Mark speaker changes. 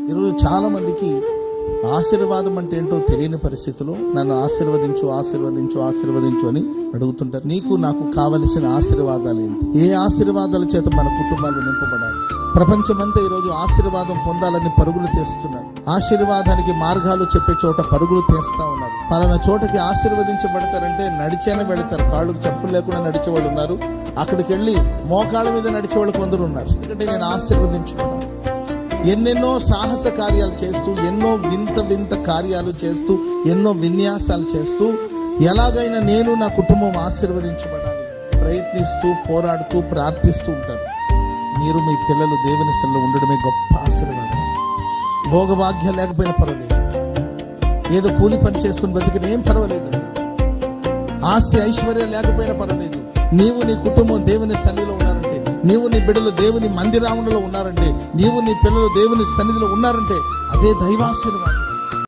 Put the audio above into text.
Speaker 1: ఈరోజు చాలా మందికి ఆశీర్వాదం అంటే ఏంటో తెలియని పరిస్థితిలో నన్ను ఆశీర్వదించు ఆశీర్వదించు ఆశీర్వదించు అని అడుగుతుంటారు. నీకు నాకు కావలసిన ఆశీర్వాదాలు ఏంటి? ఏ ఆశీర్వాదాల చేత మన కుటుంబాలు నింపబడాలి? ప్రపంచమంతా ఈరోజు ఆశీర్వాదం పొందాలని పరుగులు తీస్తున్నారు. ఆశీర్వాదానికి మార్గాలు చెప్పే చోట పరుగులు తీస్తా ఉన్నారు. పలానా చోటకి ఆశీర్వదించబడతారంటే నడిచేనే వెళతారు. కాళ్ళకు చెప్పులు లేకుండా నడిచేవాళ్ళు ఉన్నారు. అక్కడికి వెళ్ళి మోకాళ్ళ మీద నడిచేవాళ్ళు కొందరు ఉన్నారు. ఎందుకంటే నేను ఆశీర్వదించుకున్నాను. ఎన్నెన్నో సాహస కార్యాలు చేస్తూ, ఎన్నో వింత వింత కార్యాలు చేస్తూ, ఎన్నో విన్యాసాలు చేస్తూ, ఎలాగైనా నేను నా కుటుంబం ఆశీర్వదించబడాలి ప్రయత్నిస్తూ, పోరాడుతూ, ప్రార్థిస్తూ ఉంటారు. మీరు మీ పిల్లలు దేవుని సన్నిధిలో ఉండడమే గొప్ప ఆశీర్వాదం. భోగభాగ్యం లేకపోయినా పర్వాలేదు, ఏదో కూలి పని చేసుకుని బతికిన ఏం పర్వాలేదండి. ఆస్తి ఐశ్వర్యం లేకపోయినా పర్వాలేదు. నీవు నీ కుటుంబం దేవుని సన్నిధిలో ఉన్నారంటే, నీవు నీ బిడ్డలు దేవుని మందిరాములో ఉన్నారంటే, నీవు నీ పిల్లలు దేవుని సన్నిధిలో ఉన్నారంటే అదే దైవాశీర్వాదం.